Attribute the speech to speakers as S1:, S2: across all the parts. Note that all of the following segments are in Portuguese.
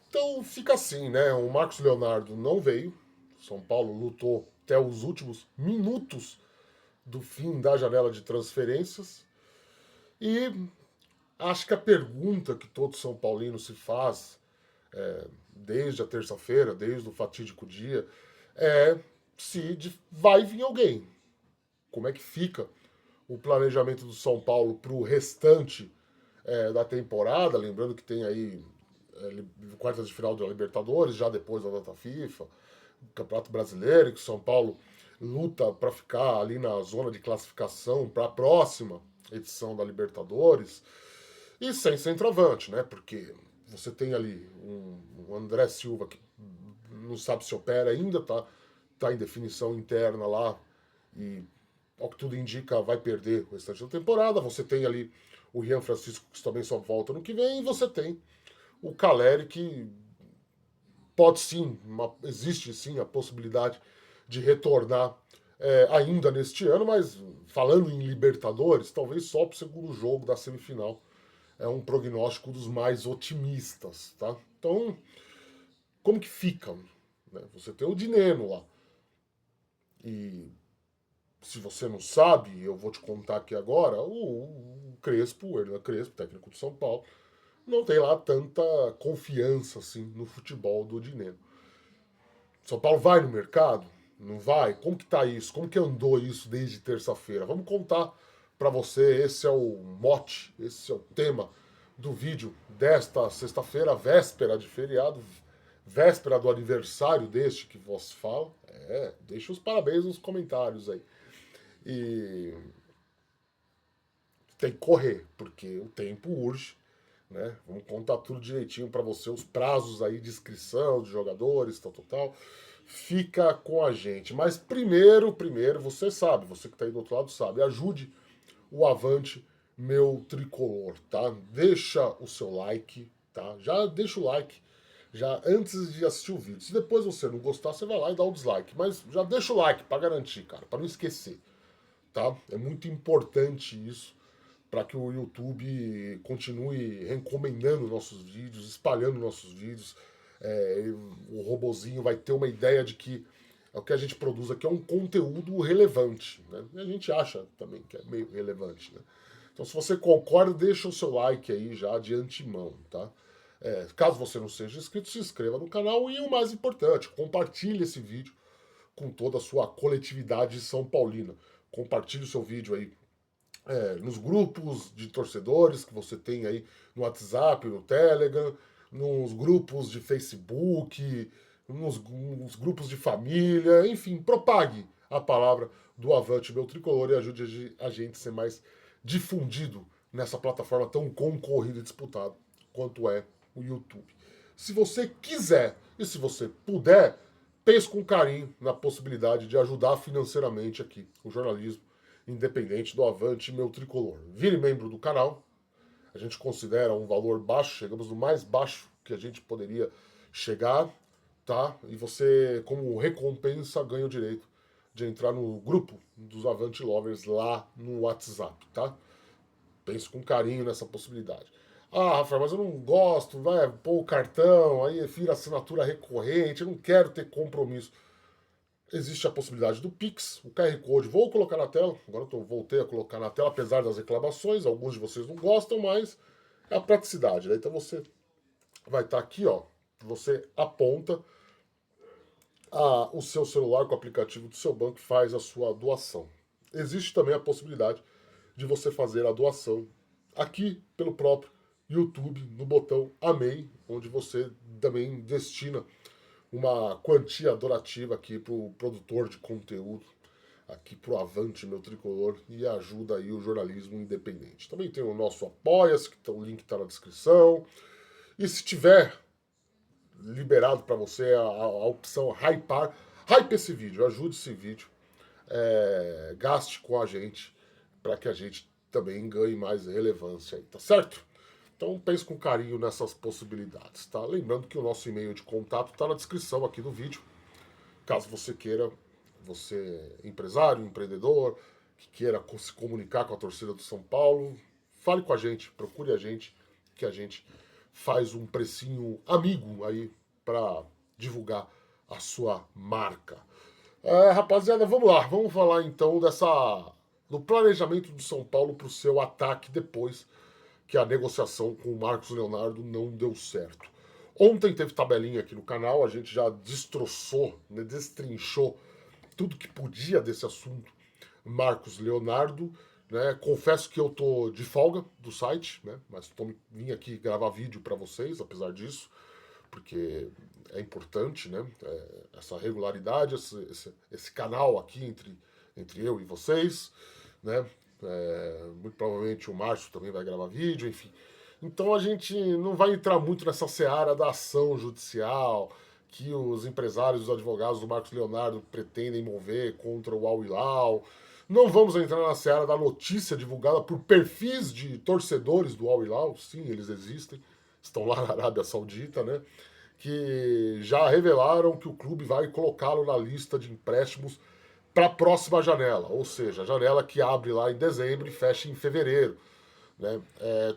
S1: Então fica assim, né? O Marcos Leonardo não veio. São Paulo lutou até os últimos minutos do fim da janela de transferências. E acho que a pergunta que todo São Paulino se faz desde a terça-feira, desde o fatídico dia, é se vai vir alguém. Como é que fica o planejamento do São Paulo para o restante da temporada? Lembrando que tem aí quartas de final da Libertadores, já depois da data FIFA, Campeonato Brasileiro, que o São Paulo luta para ficar ali na zona de classificação para a próxima edição da Libertadores, e sem centroavante, né? Porque você tem ali um André Silva que não sabe se opera ainda, tá em definição interna lá, e ao que tudo indica vai perder o restante da temporada. Você tem ali o Rian Francisco, que também só volta no que vem, e você tem o Caleri, que pode sim, existe sim a possibilidade de retornar ainda neste ano, mas falando em Libertadores, talvez só para o segundo jogo da semifinal. É um prognóstico dos mais otimistas, tá? Então, como que fica? Né? Você tem o Dineno lá. E se você não sabe, eu vou te contar aqui agora, o Crespo, o Hernan Crespo, técnico de São Paulo, não tem lá tanta confiança assim no futebol do Dineno. São Paulo vai no mercado? Não vai? Como que tá isso? Como que andou isso desde terça-feira? Vamos contar para você, esse é o mote, esse é o tema do vídeo desta sexta-feira, véspera de feriado, véspera do aniversário deste que vos fala. Deixa os parabéns nos comentários aí. E tem que correr, porque o tempo urge, né? Vamos contar tudo direitinho para você, os prazos aí de inscrição de jogadores, tal, tal, tal. Fica com a gente. Mas primeiro, você sabe, você que está aí do outro lado sabe, ajude o Avante Meu Tricolor, tá? Deixa o seu like, tá? Já deixa o like já antes de assistir o vídeo. Se depois você não gostar, você vai lá e dá o dislike. Mas já deixa o like para garantir, cara, para não esquecer, tá? É muito importante isso para que o YouTube continue recomendando nossos vídeos, espalhando nossos vídeos. O robozinho vai ter uma ideia de que o que a gente produz aqui é um conteúdo relevante, né? E a gente acha também que é meio relevante, né? Então, se você concorda, deixa o seu like aí já de antemão, tá? Caso você não seja inscrito, se inscreva no canal e o mais importante, compartilhe esse vídeo com toda a sua coletividade São Paulina. Compartilhe o seu vídeo aí nos grupos de torcedores que você tem aí no WhatsApp, no Telegram, nos grupos de Facebook, nos grupos de família, enfim, propague a palavra do Avante Meu Tricolor e ajude a gente a ser mais difundido nessa plataforma tão concorrida e disputada quanto é o YouTube. Se você quiser e se você puder, pense com carinho na possibilidade de ajudar financeiramente aqui o jornalismo independente do Avante Meu Tricolor. Vire membro do canal. A gente considera um valor baixo, chegamos no mais baixo que a gente poderia chegar, tá? E você, como recompensa, ganha o direito de entrar no grupo dos Avante Lovers lá no WhatsApp, tá? Pense com carinho nessa possibilidade. Ah, Rafael, mas eu não gosto, vai pôr o cartão, aí vira assinatura recorrente, eu não quero ter compromisso. Existe a possibilidade do Pix, o QR Code, vou colocar na tela, agora eu voltei a colocar na tela, apesar das reclamações, alguns de vocês não gostam, mas é a praticidade, né? Então você vai estar aqui, ó, você aponta o seu celular com o aplicativo do seu banco e faz a sua doação. Existe também a possibilidade de você fazer a doação aqui pelo próprio YouTube, no botão Amei, onde você também destina uma quantia donativa aqui para o produtor de conteúdo, aqui para o Avante Meu Tricolor, e ajuda aí o jornalismo independente. Também tem o nosso Apoia-se, que o link está na descrição. E se tiver liberado para você a opção hypar, hype esse vídeo, ajude esse vídeo, gaste com a gente, para que a gente também ganhe mais relevância aí, tá certo? Então pense com carinho nessas possibilidades, tá? Lembrando que o nosso e-mail de contato está na descrição aqui do vídeo. Caso você queira, você é empresário, empreendedor, que queira se comunicar com a torcida do São Paulo, fale com a gente, procure a gente, que a gente faz um precinho amigo aí para divulgar a sua marca. Rapaziada, vamos lá. Vamos falar então do planejamento do São Paulo para o seu ataque depois que a negociação com o Marcos Leonardo não deu certo. Ontem teve tabelinha aqui no canal, a gente já destroçou, né, destrinchou tudo que podia desse assunto Marcos Leonardo. Né? Confesso que eu tô de folga do site, né? Mas vim aqui gravar vídeo para vocês, apesar disso, porque é importante, né? Essa regularidade, esse canal aqui entre eu e vocês, né? Muito provavelmente o Márcio também vai gravar vídeo, enfim. Então a gente não vai entrar muito nessa seara da ação judicial que os empresários e os advogados do Marcos Leonardo pretendem mover contra o Al Hilal. Não vamos entrar na seara da notícia divulgada por perfis de torcedores do Al Hilal. Sim, eles existem, estão lá na Arábia Saudita, né? Que já revelaram que o clube vai colocá-lo na lista de empréstimos para a próxima janela, ou seja, a janela que abre lá em dezembro e fecha em fevereiro. Né?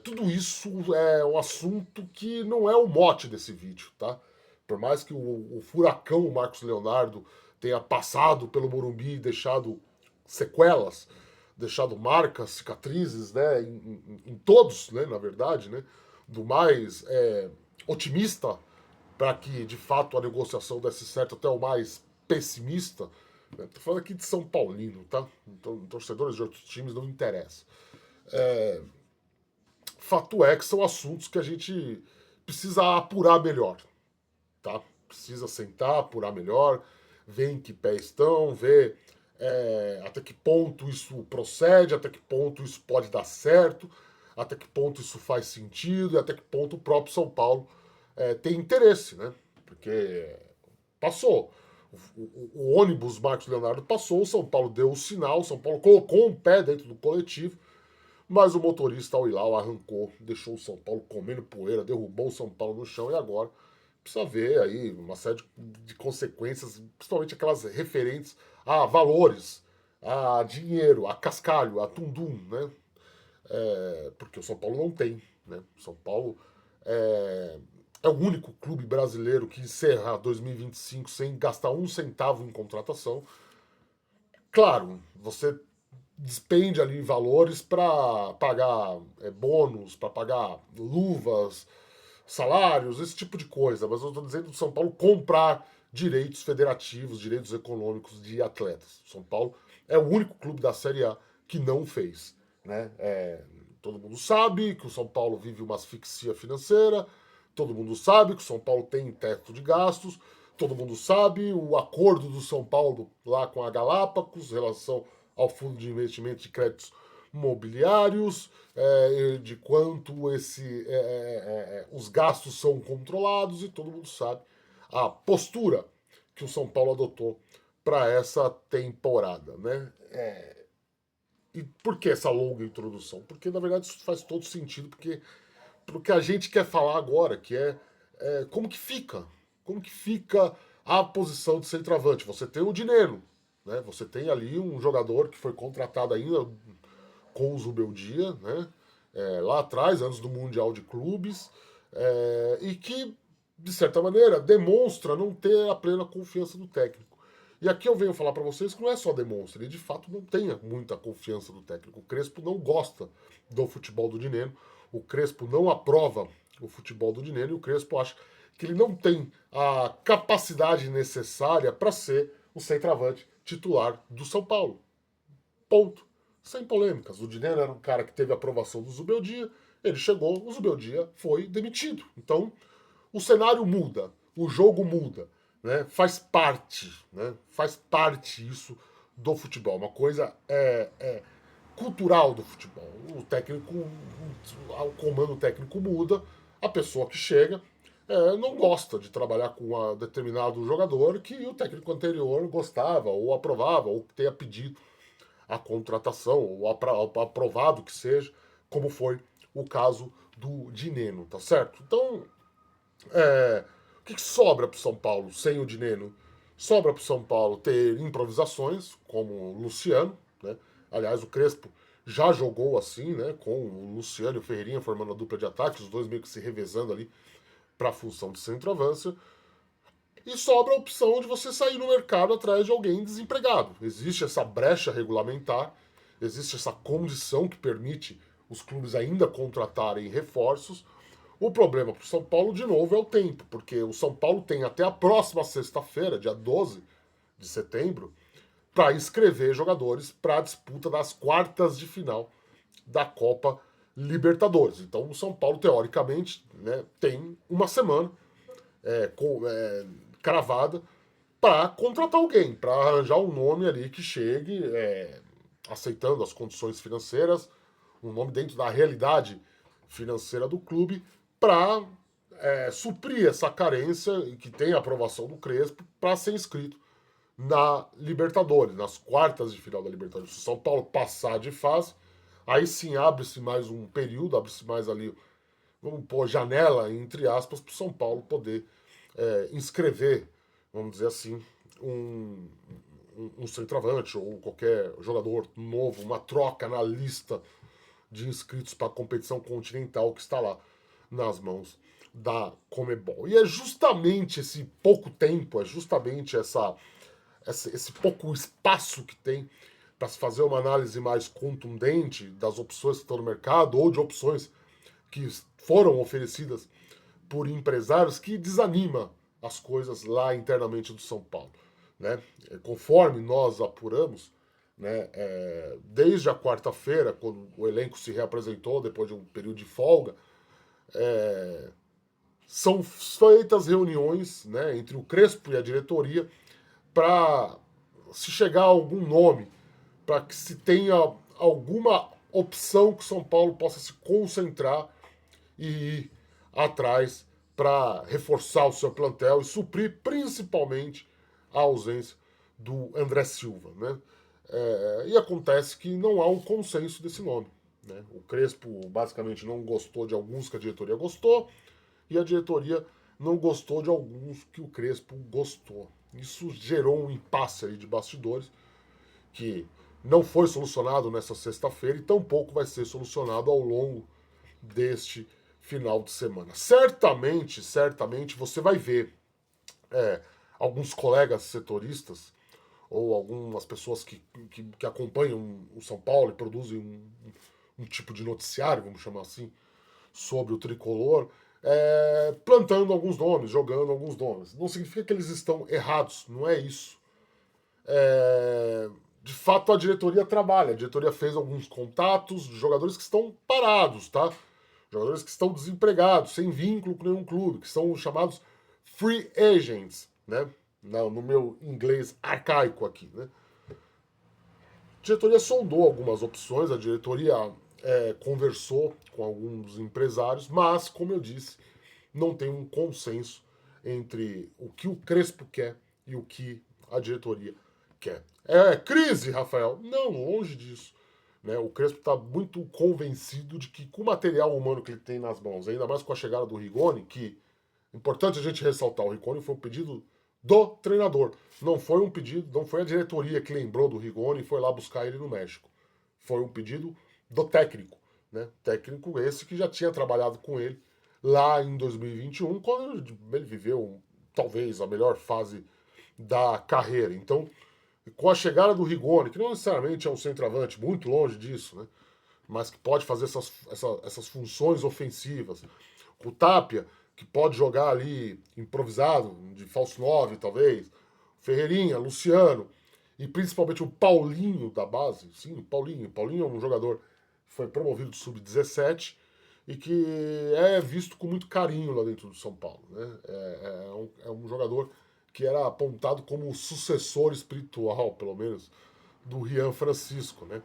S1: Tudo isso é um assunto que não é o mote desse vídeo, tá? Por mais que o furacão Marcos Leonardo tenha passado pelo Morumbi e deixado sequelas, deixado marcas, cicatrizes, né, em todos, né, na verdade, né, do mais otimista para que de fato a negociação desse certo até o mais pessimista. Né? Tô falando aqui de São Paulino, tá? Então, torcedores de outros times não interessa. Fato é que são assuntos que a gente precisa apurar melhor, tá? Precisa sentar, apurar melhor, ver em que pé estão, ver até que ponto isso procede, até que ponto isso pode dar certo, até que ponto isso faz sentido e até que ponto o próprio São Paulo tem interesse, né? Porque passou. O ônibus Marcos Leonardo passou, o São Paulo deu o sinal, o São Paulo colocou um pé dentro do coletivo, mas o motorista Al Hilal arrancou, deixou o São Paulo comendo poeira, derrubou o São Paulo no chão e agora precisa ver aí uma série de consequências, principalmente aquelas referentes a valores, a dinheiro, a cascalho, a tundum, né? Porque o São Paulo não tem, né? O São Paulo é o único clube brasileiro que encerra 2025 sem gastar um centavo em contratação. Claro, você despende ali valores para pagar bônus, para pagar luvas, salários, esse tipo de coisa. Mas eu estou dizendo do São Paulo comprar direitos federativos, direitos econômicos de atletas. São Paulo é o único clube da Série A que não fez. Né? Todo mundo sabe que o São Paulo vive uma asfixia financeira, todo mundo sabe que o São Paulo tem teto de gastos, todo mundo sabe o acordo do São Paulo lá com a Galápagos em relação ao Fundo de Investimento de Créditos Mobiliários, de quanto os gastos são controlados e todo mundo sabe a postura que o São Paulo adotou para essa temporada. Né? E por que essa longa introdução? Porque, na verdade, isso faz todo sentido, porque o que a gente quer falar agora, que como que fica? Como que fica a posição de centroavante? Você tem o Dineno, né? Você tem ali um jogador que foi contratado ainda com o Zubeldia, né? Lá atrás, antes do Mundial de Clubes, e que, de certa maneira, demonstra não ter a plena confiança do técnico. E aqui eu venho falar para vocês que não é só demonstra, ele de fato não tem muita confiança do técnico. O Crespo não gosta do futebol do Dineno, o Crespo não aprova o futebol do Dineno e o Crespo acha que ele não tem a capacidade necessária para ser o centroavante titular do São Paulo. Ponto. Sem polêmicas. O Dineno era um cara que teve a aprovação do Zubeldia, ele chegou, o Zubeldia foi demitido. Então, o cenário muda, o jogo muda. Né? Faz parte isso do futebol. Uma coisa cultural do futebol. O técnico, o comando técnico muda, a pessoa que chega não gosta de trabalhar com um determinado jogador que o técnico anterior gostava, ou aprovava, ou tenha pedido a contratação, ou aprovado que seja, como foi o caso do Dineno, tá certo? Então, o que sobra para o São Paulo sem o Dineno? Sobra para o São Paulo ter improvisações, como o Luciano, né? Aliás, o Crespo já jogou assim, né, com o Luciano e o Ferreirinha formando a dupla de ataque, os dois meio que se revezando ali para a função de centroavança. E sobra a opção de você sair no mercado atrás de alguém desempregado. Existe essa brecha regulamentar, existe essa condição que permite os clubes ainda contratarem reforços. O problema para o São Paulo, de novo, é o tempo, porque o São Paulo tem até a próxima sexta-feira, dia 12 de setembro, para inscrever jogadores para a disputa das quartas de final da Copa Libertadores. Então o São Paulo, teoricamente, né, tem uma semana cravada para contratar alguém, para arranjar um nome ali que chegue aceitando as condições financeiras, um nome dentro da realidade financeira do clube, para suprir essa carência e que tem a aprovação do Crespo para ser inscrito na Libertadores, nas quartas de final da Libertadores. Se o São Paulo passar de fase, aí sim abre-se mais um período, abre-se mais ali, vamos pôr janela, entre aspas, para o São Paulo poder inscrever, vamos dizer assim, um centroavante ou qualquer jogador novo, uma troca na lista de inscritos para a competição continental que está lá nas mãos da Comebol. E é justamente esse pouco tempo, é justamente esse pouco espaço que tem para se fazer uma análise mais contundente das opções que estão no mercado ou de opções que foram oferecidas por empresários que desanima as coisas lá internamente do São Paulo. Né? Conforme nós apuramos, né, desde a quarta-feira, quando o elenco se reapresentou depois de um período de folga, são feitas reuniões, né, entre o Crespo e a diretoria para se chegar a algum nome, para que se tenha alguma opção que o São Paulo possa se concentrar e ir atrás para reforçar o seu plantel e suprir principalmente a ausência do André Silva. Né? E acontece que não há um consenso desse nome. Né? O Crespo basicamente não gostou de alguns que a diretoria gostou e a diretoria não gostou de alguns que o Crespo gostou. Isso gerou um impasse aí de bastidores que não foi solucionado nessa sexta-feira e tampouco vai ser solucionado ao longo deste final de semana. Certamente você vai ver alguns colegas setoristas ou algumas pessoas que acompanham o São Paulo e produzem um tipo de noticiário, vamos chamar assim, sobre o tricolor, plantando alguns nomes, jogando alguns nomes. Não significa que eles estão errados, não é isso. De fato, a diretoria trabalha. A diretoria fez alguns contatos de jogadores que estão parados, tá? Jogadores que estão desempregados, sem vínculo com nenhum clube, que são chamados free agents, né? No meu inglês arcaico aqui, né? A diretoria sondou algumas opções, a diretoria conversou com alguns empresários, mas, como eu disse, não tem um consenso entre o que o Crespo quer e o que a diretoria quer. É crise, Rafael? Não, longe disso. Né? O Crespo está muito convencido de que com o material humano que ele tem nas mãos, ainda mais com a chegada do Rigoni, que importante a gente ressaltar, o Rigoni foi um pedido do treinador. Não foi um pedido, não foi a diretoria que lembrou do Rigoni e foi lá buscar ele no México. Foi um pedido do técnico. Né? Técnico esse que já tinha trabalhado com ele lá em 2021, quando ele viveu talvez a melhor fase da carreira. Então, com a chegada do Rigoni, que não necessariamente é um centroavante, muito longe disso, né? Mas que pode fazer essas funções ofensivas. O Tapia, que pode jogar ali improvisado, de falso 9, talvez. Ferreirinha, Luciano. E principalmente o Paulinho da base. Sim, Paulinho. Paulinho é um jogador que foi promovido do Sub-17 e que é visto com muito carinho lá dentro do São Paulo. Né? É um jogador que era apontado como o sucessor espiritual, pelo menos, do Rian Francisco, né?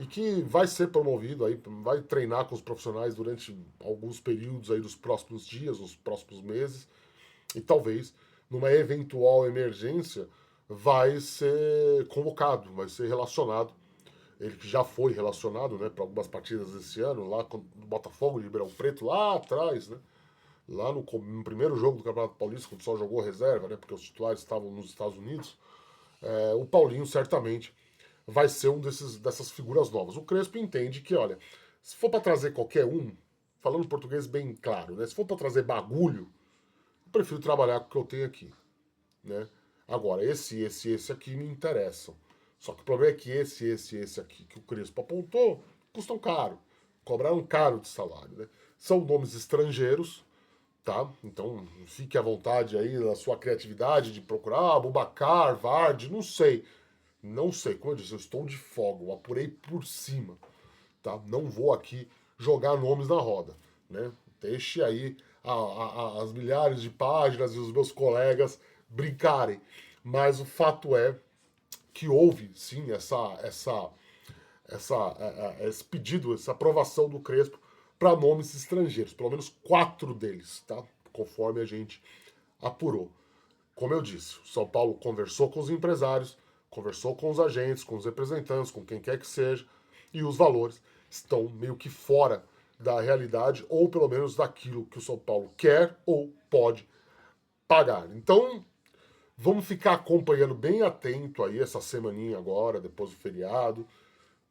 S1: E que vai ser promovido aí, vai treinar com os profissionais durante alguns períodos aí dos próximos dias, nos próximos meses, e talvez, numa eventual emergência, vai ser convocado, vai ser relacionado. Ele que já foi relacionado, né, para algumas partidas esse ano, lá com o Botafogo de Ribeirão Preto, lá atrás, né? Lá no primeiro jogo do Campeonato Paulista, quando só jogou reserva, né, porque os titulares estavam nos Estados Unidos, o Paulinho certamente vai ser dessas figuras novas. O Crespo entende que, olha, se for para trazer qualquer um, falando português bem claro, né? Se for para trazer bagulho, eu prefiro trabalhar com o que eu tenho aqui, né? Agora, esse aqui me interessam. Só que o problema é que esse aqui que o Crespo apontou custam caro. Cobraram caro de salário, né? São nomes estrangeiros, tá? Então, fique à vontade aí na sua criatividade de procurar Abubakar, Vardy, não sei. Não sei, como eu disse, eu estou de folga, eu apurei por cima, tá? Não vou aqui jogar nomes na roda, né? Deixe aí as milhares de páginas e os meus colegas brincarem. Mas o fato é que houve, sim, esse pedido, essa aprovação do Crespo para nomes estrangeiros, pelo menos 4 deles, tá? Conforme a gente apurou. Como eu disse, o São Paulo conversou com os empresários, conversou com os agentes, com os representantes, com quem quer que seja, e os valores estão meio que fora da realidade, ou pelo menos daquilo que o São Paulo quer ou pode pagar. Então, vamos ficar acompanhando bem atento aí essa semaninha agora, depois do feriado.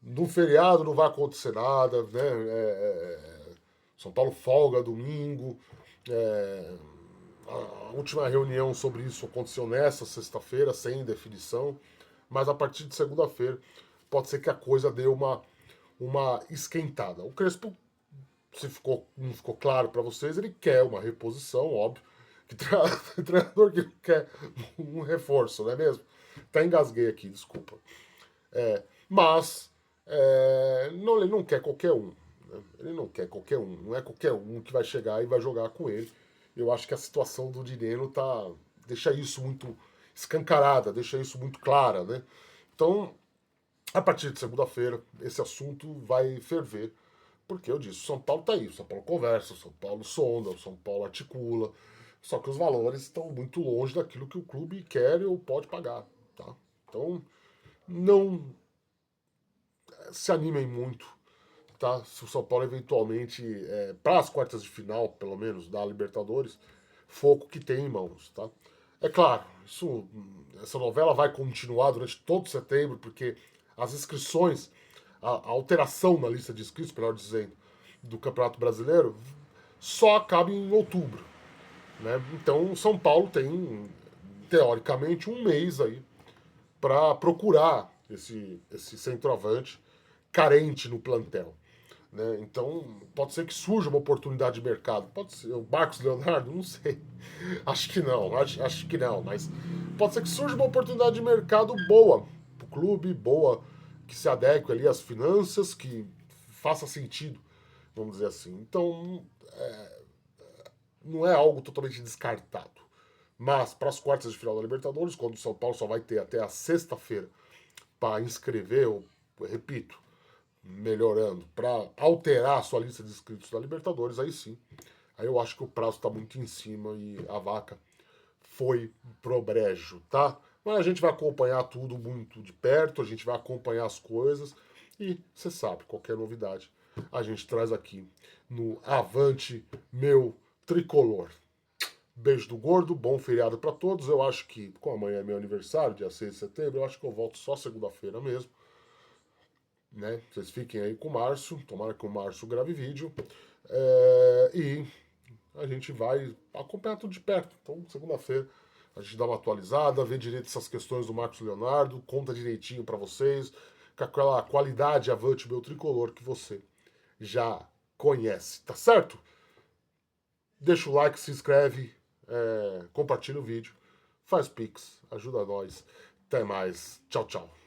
S1: No feriado não vai acontecer nada, né? São Paulo folga domingo. A última reunião sobre isso aconteceu nessa sexta-feira, sem definição. Mas a partir de segunda-feira pode ser que a coisa dê uma esquentada. O Crespo, se não ficou claro para vocês, ele quer uma reposição, óbvio. Que treinador que quer um reforço, não é mesmo? Até engasguei aqui, desculpa. Mas não, ele não quer qualquer um. Né? Ele não quer qualquer um. Não é qualquer um que vai chegar e vai jogar com ele. Eu acho que a situação do Dineno deixa isso muito escancarada, deixa isso muito clara. Né? Então, a partir de segunda-feira, esse assunto vai ferver. Porque eu disse, o São Paulo tá aí, o São Paulo conversa, o São Paulo sonda, o São Paulo articula. Só que os valores estão muito longe daquilo que o clube quer ou pode pagar. Tá? Então, não se animem muito, tá? Se o São Paulo eventualmente, para as quartas de final, pelo menos, da Libertadores, for o que tem em mãos, tá? É claro, essa novela vai continuar durante todo setembro, porque as inscrições, a alteração na lista de inscritos, melhor dizendo, do Campeonato Brasileiro, só acaba em outubro, né? Então, o São Paulo tem, teoricamente, um mês aí para procurar esse centroavante carente no plantel. Né? Então, pode ser que surja uma oportunidade de mercado. Pode ser o Marcos Leonardo, não sei. Acho que não, acho que não, mas pode ser que surja uma oportunidade de mercado boa para o clube, boa, que se adeque ali às finanças, que faça sentido, vamos dizer assim. Então, não é algo totalmente descartado. Mas para as quartas de final da Libertadores, quando o São Paulo só vai ter até a sexta-feira para inscrever, eu repito, melhorando, para alterar a sua lista de inscritos da Libertadores, aí sim. Aí eu acho que o prazo está muito em cima e a vaca foi pro brejo, tá? Mas a gente vai acompanhar tudo muito de perto, a gente vai acompanhar as coisas e você sabe, qualquer novidade a gente traz aqui no Avante Meu Tricolor. Beijo do gordo, bom feriado para todos. Eu acho que, como amanhã é meu aniversário, dia 6 de setembro, eu acho que eu volto só segunda-feira mesmo. Né? Vocês fiquem aí com o Márcio, tomara que o Márcio grave vídeo. E a gente vai acompanhar tudo de perto. Então, segunda-feira, a gente dá uma atualizada, vê direito essas questões do Marcos Leonardo, conta direitinho para vocês, com aquela qualidade Avante Meu Tricolor que você já conhece, tá certo? Deixa o like, se inscreve, compartilha o vídeo, faz pix, ajuda nós. Até mais. Tchau, tchau.